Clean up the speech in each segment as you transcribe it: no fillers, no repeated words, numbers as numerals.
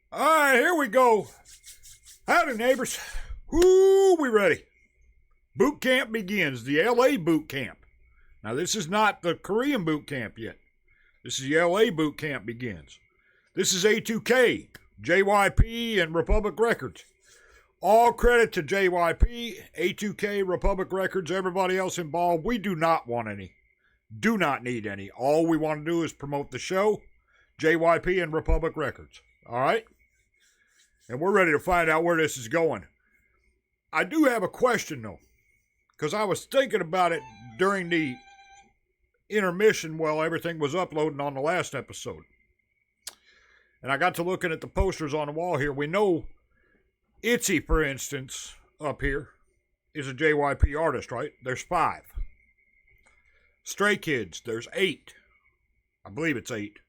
All right, here we go. Howdy, neighbors. Whoo, we ready. Boot camp begins, the LA boot camp. Now, this is not the Korean boot camp yet. This is the LA boot camp begins. This is A2K, JYP, and Republic Records. All credit to JYP, A2K, Republic Records, everybody else involved. We do not want any. Do not need any. All we want to do is promote the show, JYP and Republic Records. All right? And we're ready to find out where this is going. I do have a question, though, because I was thinking about it during the intermission while everything was uploading on the last episode. And I got to looking at the posters on the wall here. We know Itzy, for instance, up here, is a JYP artist, right? There's 5. Stray Kids, there's 8. I believe it's 8.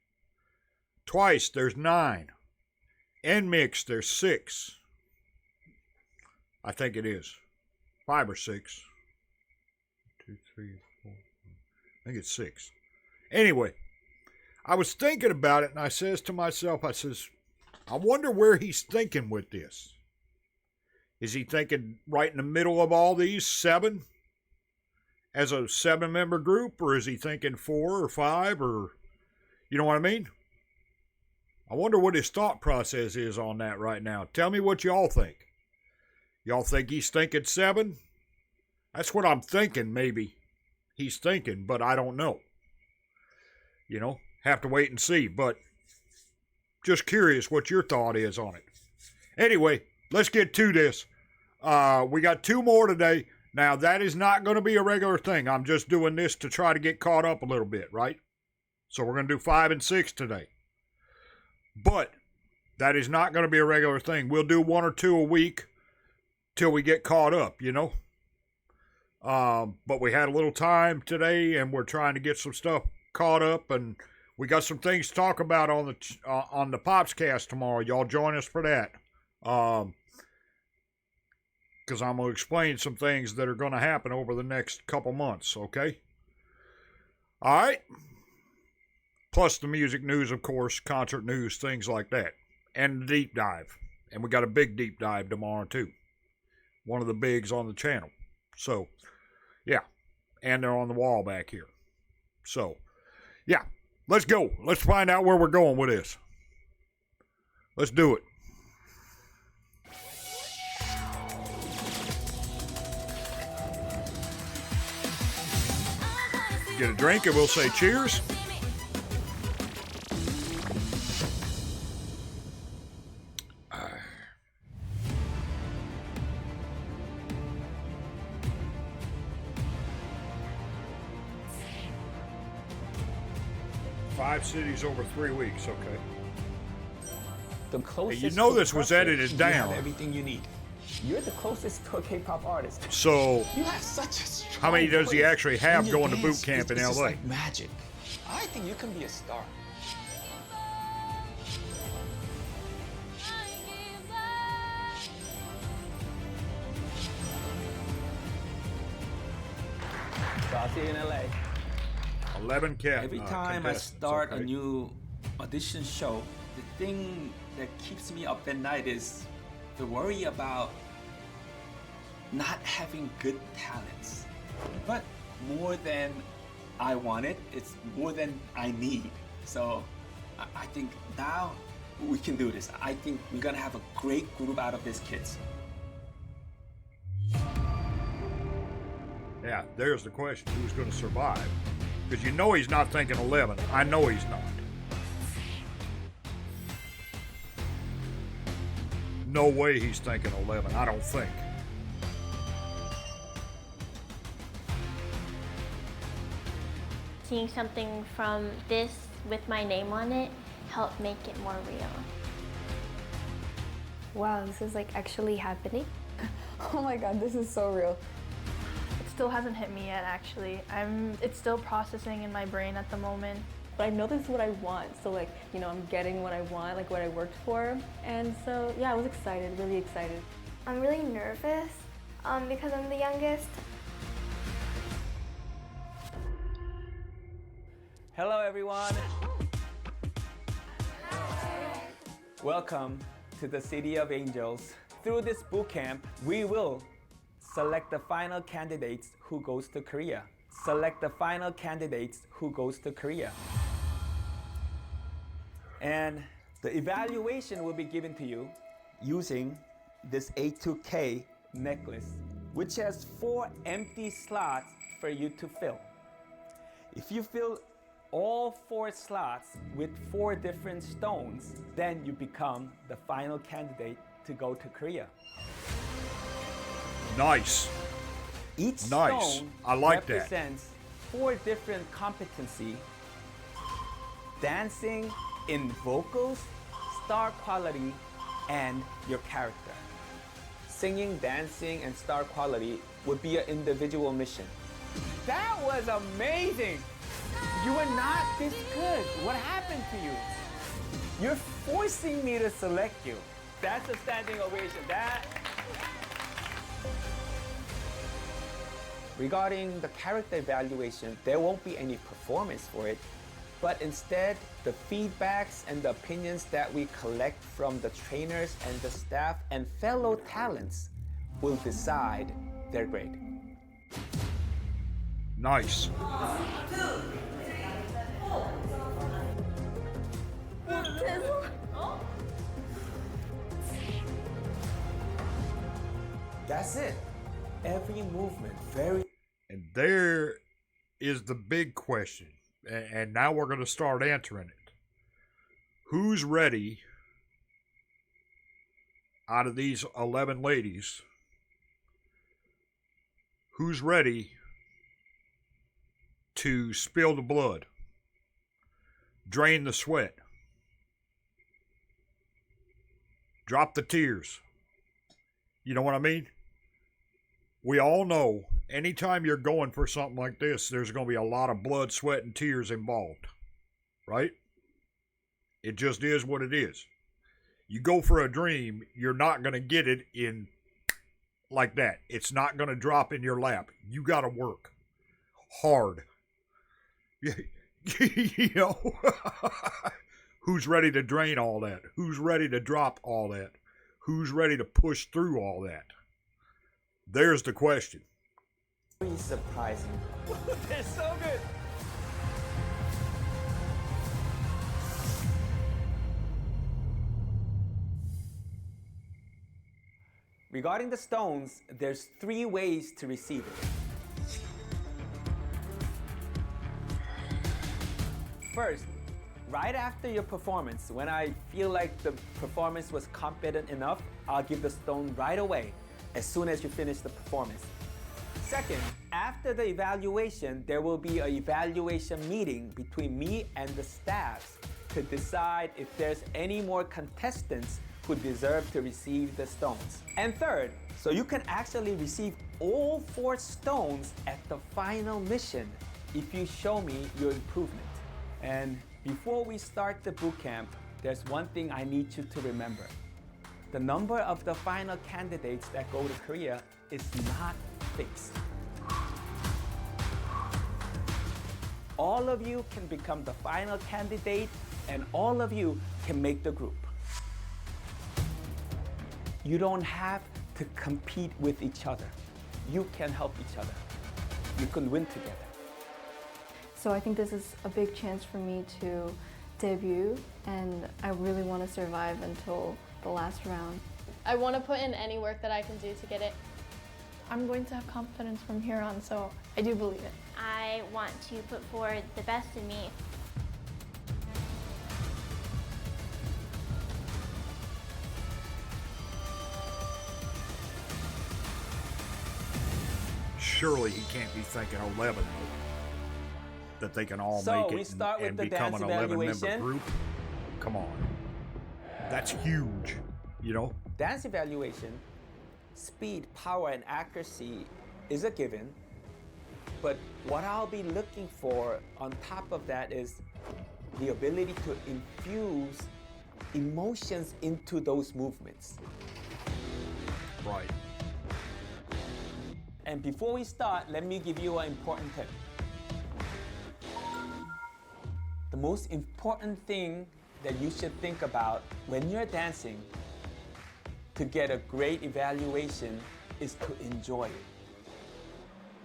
Twice, there's 9. NMIX, there's 6. I think it is. 5 or 6. 2, 3, 4. I think it's 6. Anyway, I was thinking about it and I says to myself, I wonder where he's thinking with this. Is he thinking right in the middle of all these 7 as a 7-member group, or is he thinking 4 or 5, or you know what I mean? I wonder what his thought process is on that right now. Tell me what y'all think. Y'all think he's thinking 7? That's what I'm thinking, maybe he's thinking, but I don't know. You know, have to wait and see, but just curious what your thought is on it. Anyway, let's get to this. We got 2 more today. Now, that is not going to be a regular thing. I'm just doing this to try to get caught up a little bit, right? So we're going to do 5 and 6 today. But that is not going to be a regular thing. We'll do 1 or 2 a week till we get caught up, you know? But we had a little time today, and we're trying to get some stuff caught up, and we got some things to talk about on the Popscast tomorrow. Y'all join us for that. Because I'm going to explain some things that are going to happen over the next couple months, okay? All right? Plus the music news, of course, concert news, things like that. And the deep dive. And we got a big deep dive tomorrow, too. One of the bigs on the channel. So, yeah. And they're on the wall back here. So, yeah. Let's go. Let's find out where we're going with this. Let's do it. Get a drink and we'll say cheers. Five cities over 3 weeks, okay. The closest hey, you know this was edited down. You have everything you need. You're the closest to a K-pop artist. So, you have such a strong how many does he actually have going to boot dance camp in is LA? Like magic. I think you can be a star. So I'll see you in LA. 11 cat. Every time I start a new audition show, the thing that keeps me up at night is the worry about not having good talents. But more than I want it, it's more than I need. So I think now we can do this. I think we're gonna have a great group out of these kids. Yeah, there's the question. Who's going to survive? Because you know he's not thinking 11. I know he's not. No way he's thinking 11. I don't think. Seeing something from this with my name on it helped make it more real. Wow, this is like actually happening. Oh my god, this is so real. It still hasn't hit me yet, actually. It's still processing in my brain at the moment. But I know this is what I want, so like, you know, I'm getting what I want, like what I worked for. And so, yeah, I was excited, really excited. I'm really nervous because I'm the youngest. Hello, everyone. Welcome to the City of Angels. Through this boot camp, we will select the final candidates who goes to Korea. Select the final candidates who goes to Korea. And the evaluation will be given to you using this A2K necklace, which has 4 empty slots for you to fill. If you fill all 4 slots with 4 different stones, then you become the final candidate to go to Korea. Nice. Each Nice. stone I like that. represents 4 different competency: dancing, in vocals, star quality, and your character. Singing, dancing, and star quality would be an individual mission. That was amazing! You were not this good. What happened to you? You're forcing me to select you. That's a standing ovation. Regarding the character evaluation, there won't be any performance for it, but instead, the feedbacks and the opinions that we collect from the trainers and the staff and fellow talents will decide their grade. Nice. That's it. Every movement, very. And there is the big question. And now we're going to start answering it. Who's ready out of these 11 ladies? Who's ready to spill the blood, drain the sweat, drop the tears? You know what I mean? We all know anytime you're going for something like this, there's going to be a lot of blood, sweat, and tears involved, right? It just is what it is. You go for a dream, you're not going to get it in like that. It's not going to drop in your lap. You got to work hard. You know, who's ready to drain all that? Who's ready to drop all that? Who's ready to push through all that? There's the question. Very surprising. They're so good. Regarding the stones, there's 3 ways to receive it. First, right after your performance, when I feel like the performance was competent enough, I'll give the stone right away, as soon as you finish the performance. Second, after the evaluation, there will be an evaluation meeting between me and the staffs to decide if there's any more contestants who deserve to receive the stones. And third, so you can actually receive all 4 stones at the final mission if you show me your improvement. And before we start the boot camp, there's one thing I need you to remember. The number of the final candidates that go to Korea is not fixed. All of you can become the final candidate, and all of you can make the group. You don't have to compete with each other. You can help each other. You can win together. So I think this is a big chance for me to debut, and I really want to survive until the last round. I want to put in any work that I can do to get it. I'm going to have confidence from here on, so I do believe it. I want to put forward the best in me. Surely he can't be thinking 11 that they can all So make we it start with and the become dance an 11-member evaluation. group. Come on. That's huge, you know? Dance evaluation, speed, power, and accuracy is a given. But what I'll be looking for on top of that is the ability to infuse emotions into those movements. Right. And before we start, let me give you an important tip. The most important thing that you should think about when you're dancing to get a great evaluation is to enjoy it.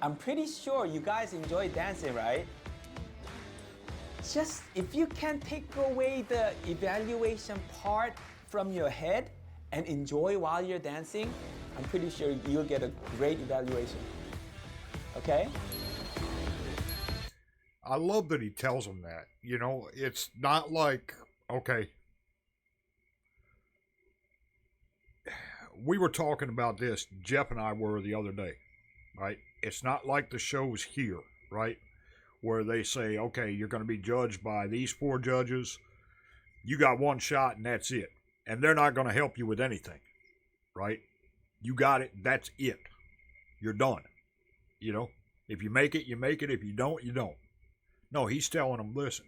I'm pretty sure you guys enjoy dancing, right? Just if you can take away the evaluation part from your head and enjoy while you're dancing, I'm pretty sure you'll get a great evaluation. Okay? I love that he tells them that. You know, it's not like, okay, we were talking about this, Jeff and I were the other day, right? It's not like the show's here, right? Where they say, okay, you're going to be judged by these 4 judges. You got 1 shot and that's it. And they're not going to help you with anything, right? You got it, that's it. You're done. You know, if you make it, you make it. If you don't, you don't. No, he's telling them, listen.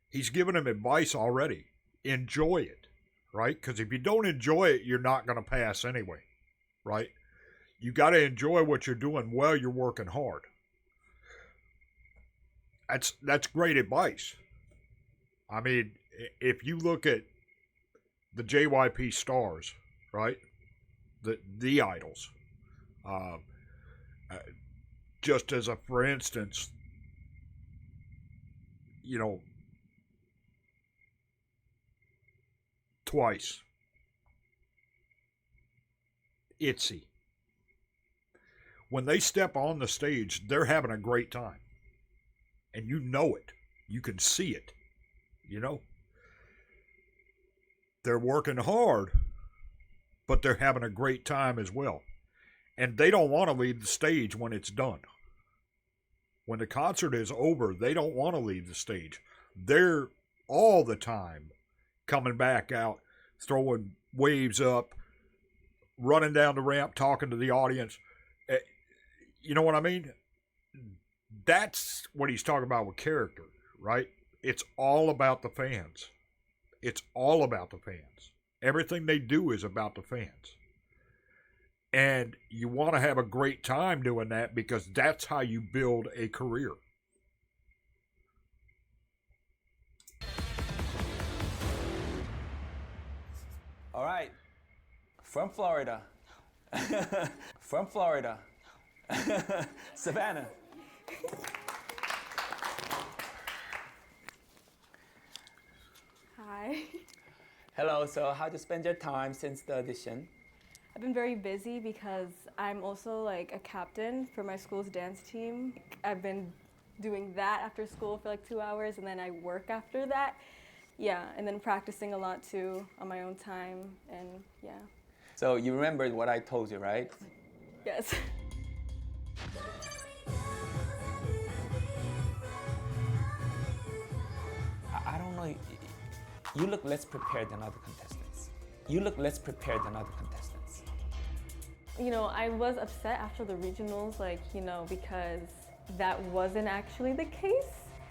He's giving them advice already. Enjoy it, right? Because if you don't enjoy it, you're not going to pass anyway, right? You got to enjoy what you're doing while you're working hard. That's great advice. I mean, if you look at the JYP stars, right? The idols. Just as a for instance, you know, Twice. ITZY. When they step on the stage, they're having a great time. And you know it. You can see it. You know? They're working hard, but they're having a great time as well. And they don't want to leave the stage when it's done. When the concert is over, they don't want to leave the stage. They're all the time coming back out, throwing waves up, running down the ramp, talking to the audience. You know what I mean? That's what he's talking about with character, right? It's all about the fans. It's all about the fans. Everything they do is about the fans. And you want to have a great time doing that because that's how you build a career. All right. From Florida. From Florida. Savannah. Hi. Hello, so how'd you spend your time since the audition? I've been very busy because I'm also like a captain for my school's dance team. I've been doing that after school for like 2 hours and then I work after that. Yeah, and then practicing a lot too on my own time and yeah. So you remembered what I told you, right? Yes. I don't know. You look less prepared than other contestants. You look less prepared than other contestants. You know, I was upset after the regionals, like, you know, because that wasn't actually the case.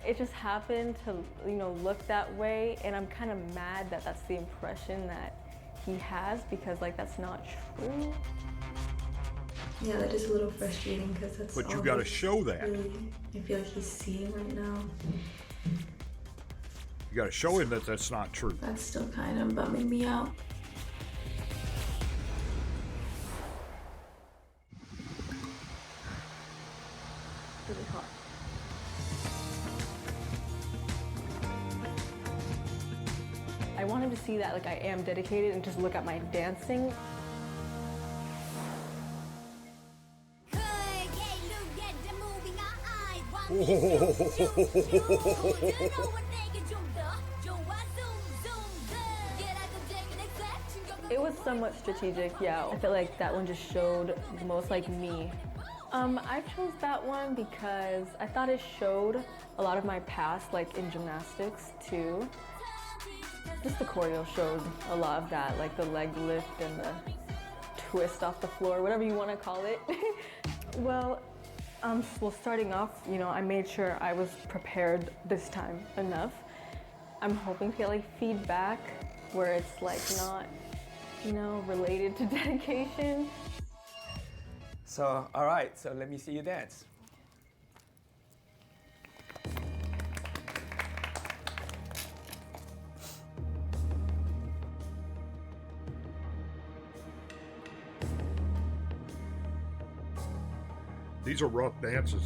It just happened to, you know, look that way, and I'm kind of mad that that's the impression that he has because, like, that's not true. Yeah, that is a little frustrating because that's But all you got to he show that. really, I feel like he's seeing right now. You got to show him that that's not true. That's still kind of bumming me out. Really hot. I want him to see that, like, I am dedicated and just look at my dancing. It was somewhat strategic, yeah. I feel like that one just showed the most like me. I chose that one because I thought it showed a lot of my past, like in gymnastics too. Just the choreo showed a lot of that, like the leg lift and the twist off the floor, whatever you want to call it. Well, starting off, you know, I made sure I was prepared this time enough. I'm hoping to get like feedback where it's like not, you know, related to dedication. So, all right, so let me see you dance. These are rough dances.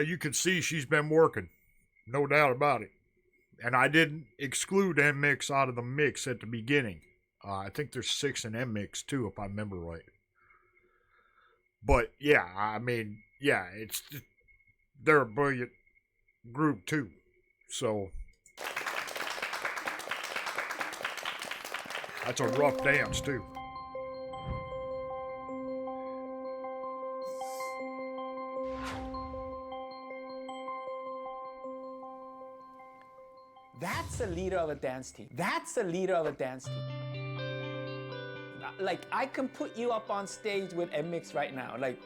You can see she's been working, no doubt about it. And I didn't exclude M-Mix out of the mix at the beginning. I think there's 6 in M-Mix too, if I remember right. But yeah, I mean, yeah, they're a brilliant group too. So that's a rough dance too. That's the leader of a dance team. That's the leader of a dance team. Like, I can put you up on stage with M-Mix right now. Like,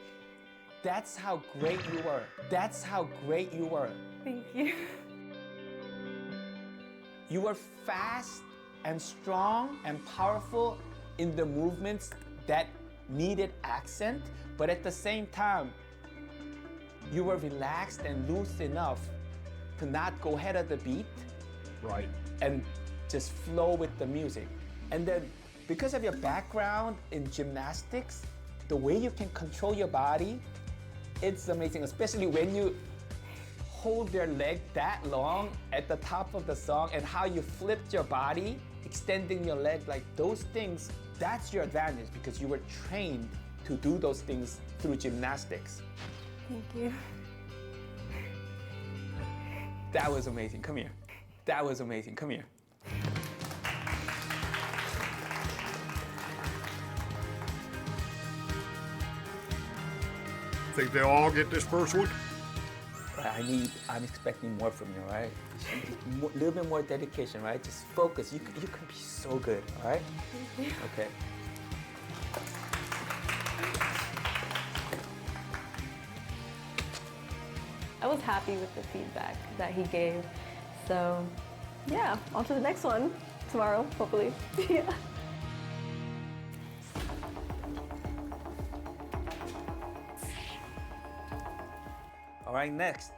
that's how great you were. That's how great you were. Thank you. You were fast and strong and powerful in the movements that needed accent, but at the same time, you were relaxed and loose enough to not go ahead of the beat. Right. And just flow with the music. And then, because of your background in gymnastics, the way you can control your body, it's amazing, especially when you hold your leg that long at the top of the song and how you flipped your body, extending your leg, like those things, that's your advantage because you were trained to do those things through gymnastics. Thank you. That was amazing, come here. That was amazing, come here. Think they'll all get this first one? I'm expecting more from you, right? A little bit more dedication, right? Just focus, you can be so good, all right? Thank you. Okay. I was happy with the feedback that he gave. So, yeah, on to the next one tomorrow, hopefully. Yeah. All right, next,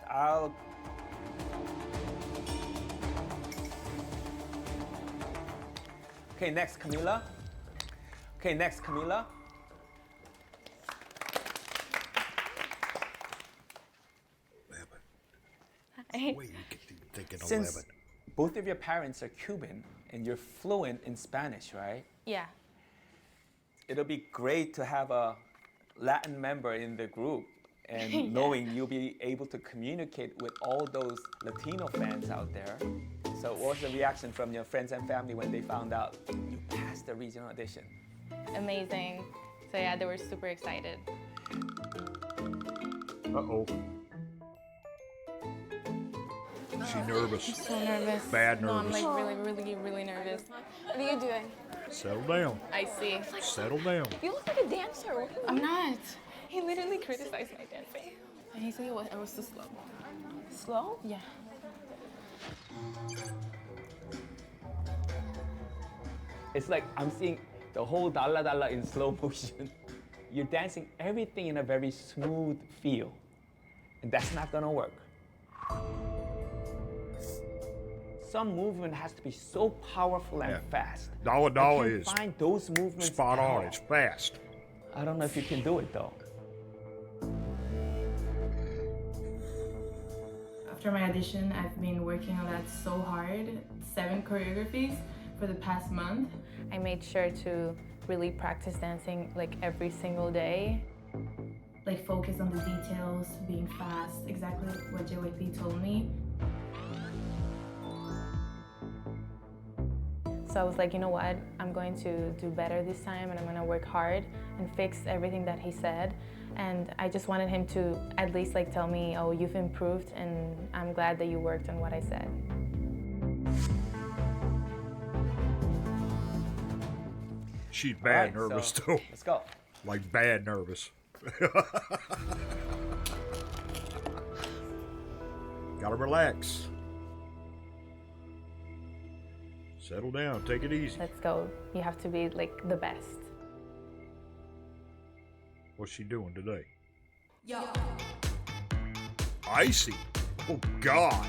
Okay, next, Camila. Okay, next, Camila. Wait, you can think in Since 11. both of your parents are Cuban and you're fluent in Spanish, right? Yeah. It'll be great to have a Latin member in the group and knowing you'll be able to communicate with all those Latino fans out there. So what was the reaction from your friends and family when they found out you passed the regional audition? Amazing. So yeah, they were super excited. Uh-oh. She's nervous. I'm so nervous. Bad No, I'm nervous. like really nervous. What are you doing? Settle down. I see. Settle down. You look like a dancer. I'm not. He literally criticized my dancing. And he said I was too slow. Slow? Yeah. It's like I'm seeing the whole Dalla Dalla in slow motion. You're dancing everything in a very smooth feel. And that's not gonna work. Some movement has to be so powerful and fast. Dalla I Dalla can't is find those movements spot at on. all. It's fast. I don't know if you can do it though. After my audition, I've been working on that so hard, 7 choreographies for the past month. I made sure to really practice dancing like every single day. Like focus on the details, being fast, exactly what JYP told me. So I was like, you know what? I'm going to do better this time and I'm gonna work hard and fix everything that he said. And I just wanted him to at least like tell me, oh, you've improved and I'm glad that you worked on what I said. She's All bad right, nervous so too. Let's go. Like bad nervous. Gotta relax. Settle down. Take it easy. Let's go. You have to be like the best. What's she doing today? Icy. Oh God.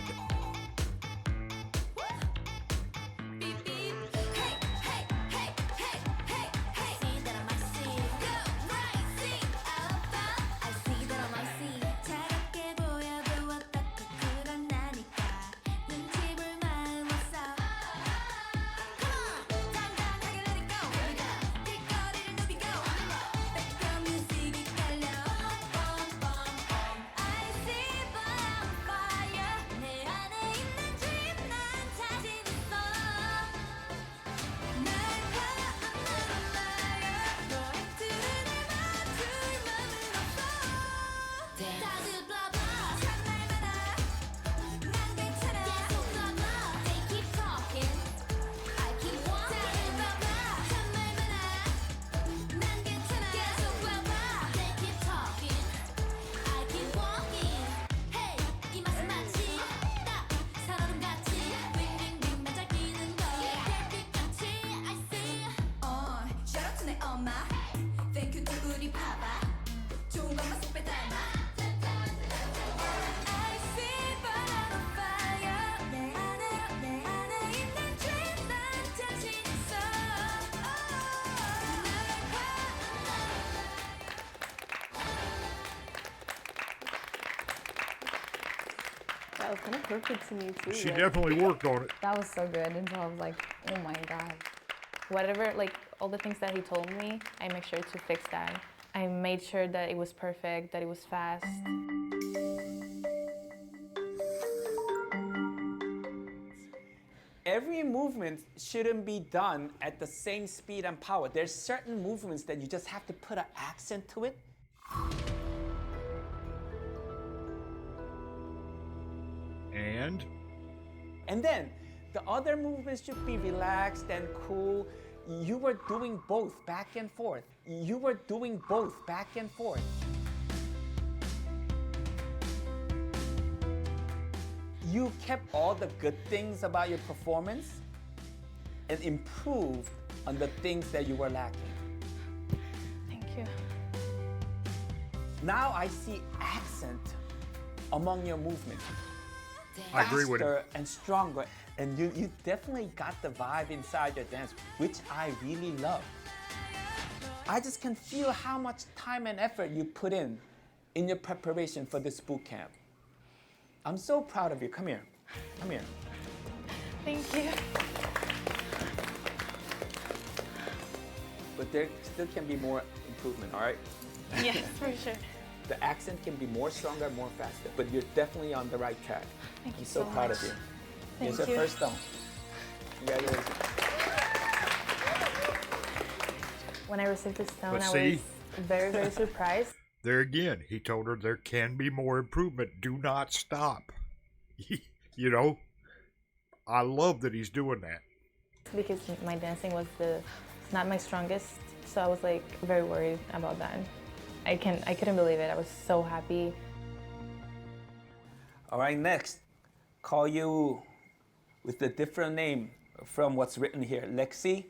That was kind of perfect to me too. She like, definitely worked on it. That was so good until I was like, oh my God. Whatever, like all the things that he told me, I make sure to fix that. I made sure that it was perfect, that it was fast. Every movement shouldn't be done at the same speed and power. There's certain movements that you just have to put an accent to it. And then the other movements should be relaxed and cool. You were doing both back and forth. You were doing both back and forth. You kept all the good things about your performance and improved on the things that you were lacking. Thank you. Now I see accent among your movement. I agree with him. Faster and stronger. And you definitely got the vibe inside your dance, which I really love. I just can feel how much time and effort you put in your preparation for this boot camp. I'm so proud of you. Come here. Come here. Thank you. but there still can be more improvement, all right? Yes, for sure. The accent can be more stronger, more faster, but you're definitely on the right track. Thank you I'm so so proud much. of you. Thank It's your you. first song. Congratulations. When I received the stone, But I see? was very, very surprised. There again, he told her there can be more improvement. Do not stop. You know, I love that he's doing that. Because my dancing was not my strongest, so I was like very worried about that. I couldn't believe it. I was so happy. All right, next, call you with a different name from what's written here, Lexi.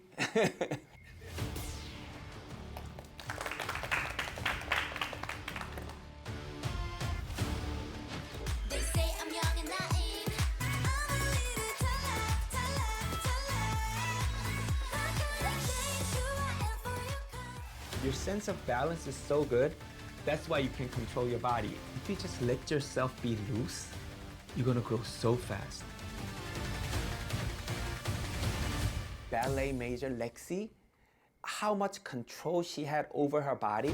Your sense of balance is so good. That's why you can control your body. If you just let yourself be loose, you're gonna grow so fast. Ballet major Lexi, how much control she had over her body,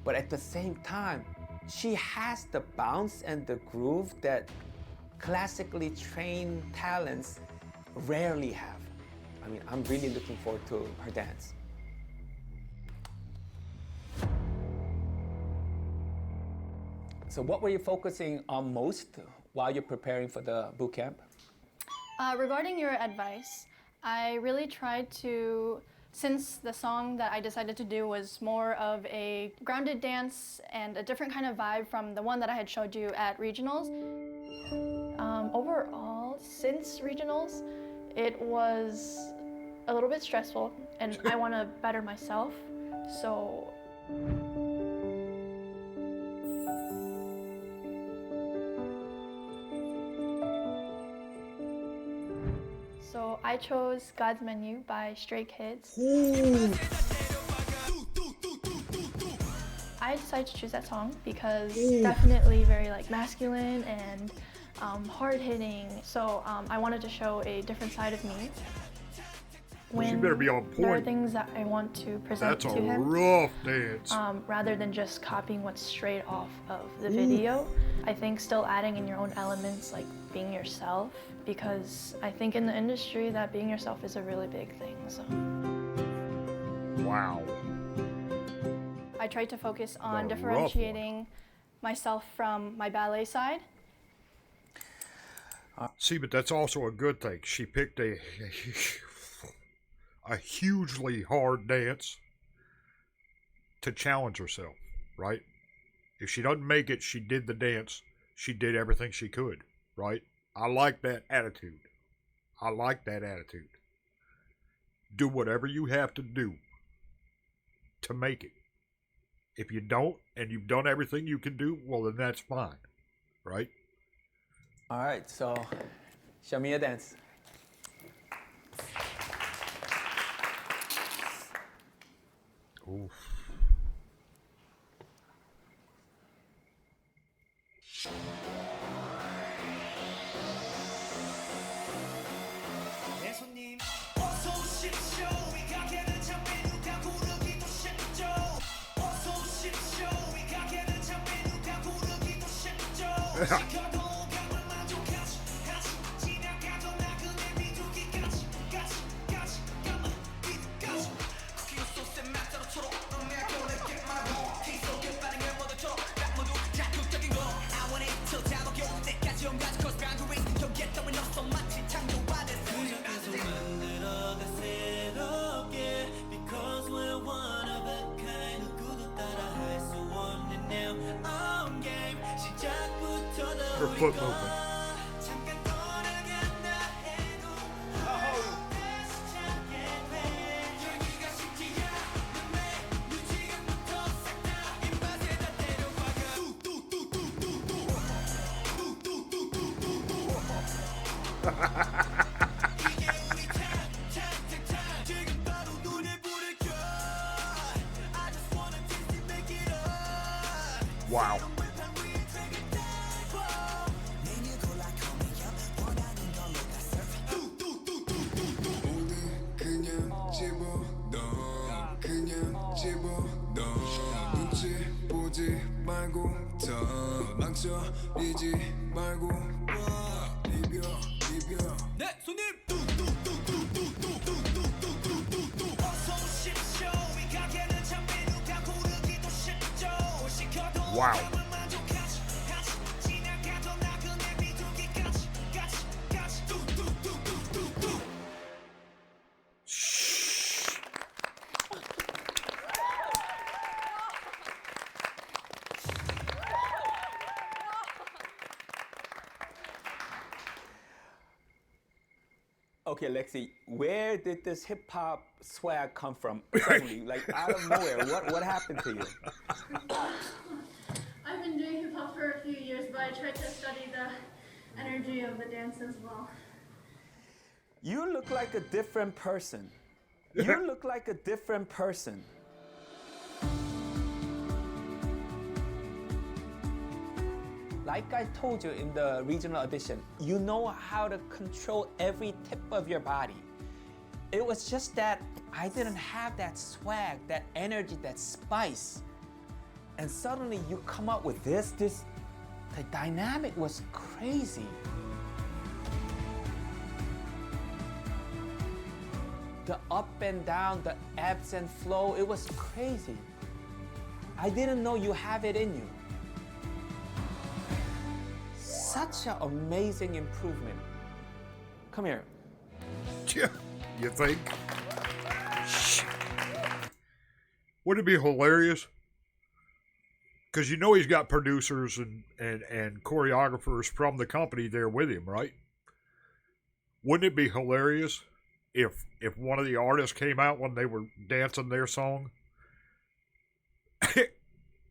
but at the same time, she has the bounce and the groove that classically trained talents rarely have. I mean, I'm really looking forward to her dance. So what were you focusing on most while you're preparing for the boot camp? Regarding your advice, I really tried to, since the song that I decided to do was more of a grounded dance and a different kind of vibe from the one that I had showed you at regionals. Overall, since regionals, it was a little bit stressful and I want to better myself, so I chose God's Menu by Stray Kids. I decided to choose that song because definitely very like masculine and hard-hitting. So I wanted to show a different side of me. You better be on point. There are things that I want to present That's to him. a rough dance. Rather than just copying what's straight off of the video. I think still adding in your own elements, like being yourself, because I think in the industry that being yourself is a really big thing. So. Wow. I tried to focus on The rough differentiating myself from my ballet side. See, but that's also a good thing. She picked a hugely hard dance to challenge herself, right? If she doesn't make it, she did the dance. She did everything she could, right? I like that attitude. I like that attitude. Do whatever you have to do to make it. If you don't, and you've done everything you can do, well, then that's fine, right? All right, so show me your dance. Oof. Her foot movement. Wow. 망설이지 말고 이별 네 손님 Wow. Okay, Lexi, where did this hip hop swag come from? Suddenly, like out of nowhere. What happened to you? I've been doing hip hop for a few years, but I tried to study the energy of the dance as well. You look like a different person. You look like a different person. Like I told you in the regional audition, you know how to control every tip of your body. It was just that I didn't have that swag, that energy, that spice. And suddenly you come up with this, the dynamic was crazy. The up and down, the ebbs and flow, it was crazy. I didn't know you have it in you. Such an amazing improvement. Come here. Yeah, you think? Wouldn't it be hilarious? Because you know he's got producers and choreographers from the company there with him, right? Wouldn't it be hilarious if one of the artists came out when they were dancing their song,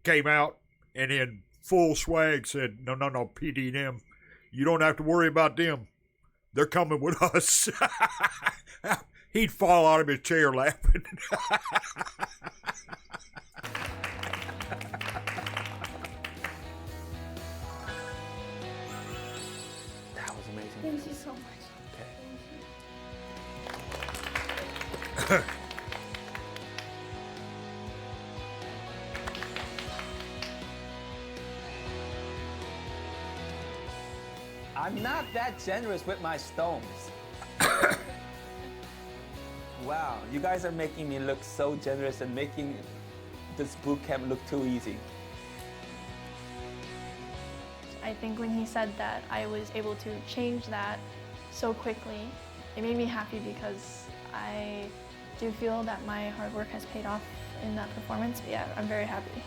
came out and in full swag said, no, PD and them, you don't have to worry about them. They're coming with us. He'd fall out of his chair laughing. That was amazing. Thank you so much. Okay. I'm not that generous with my stones. Wow, you guys are making me look so generous and making this boot camp look too easy. I think when he said that I was able to change that so quickly, it made me happy because I do feel that my hard work has paid off in that performance. But yeah, I'm very happy.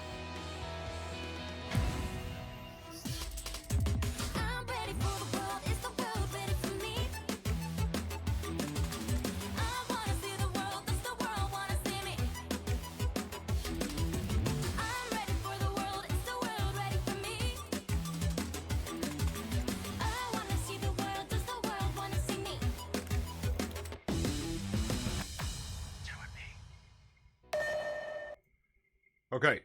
Okay,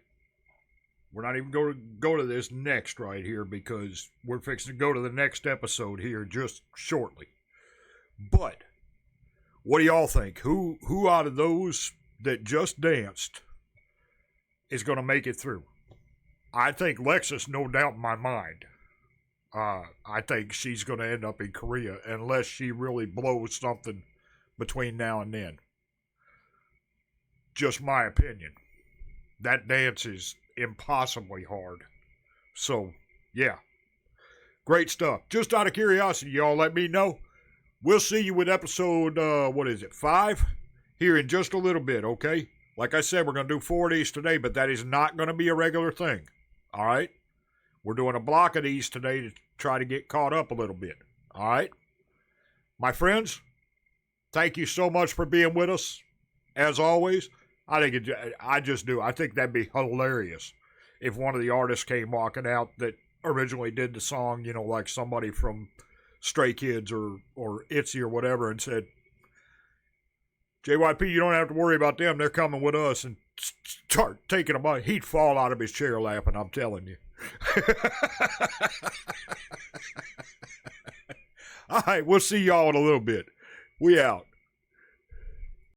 we're not even going to go to this next right here because we're fixing to go to the next episode here just shortly. But what do y'all think? Who out of those that just danced is going to make it through? I think Lexus, no doubt in my mind. I think she's going to end up in Korea unless she really blows something between now and then. Just my opinion. That dance is impossibly hard. So, yeah. Great stuff. Just out of curiosity, y'all let me know. We'll see you with episode, 5? Here in just a little bit, okay? Like I said, we're going to do 4 of these today, but that is not going to be a regular thing. All right? We're doing a block of these today to try to get caught up a little bit. All right? My friends, thank you so much for being with us. As always, I think I think that'd be hilarious if one of the artists came walking out that originally did the song, like somebody from Stray Kids or ITZY or whatever, and said, JYP, you don't have to worry about them. They're coming with us, and start taking them out. He'd fall out of his chair laughing, I'm telling you. All right, we'll see y'all in a little bit. We out.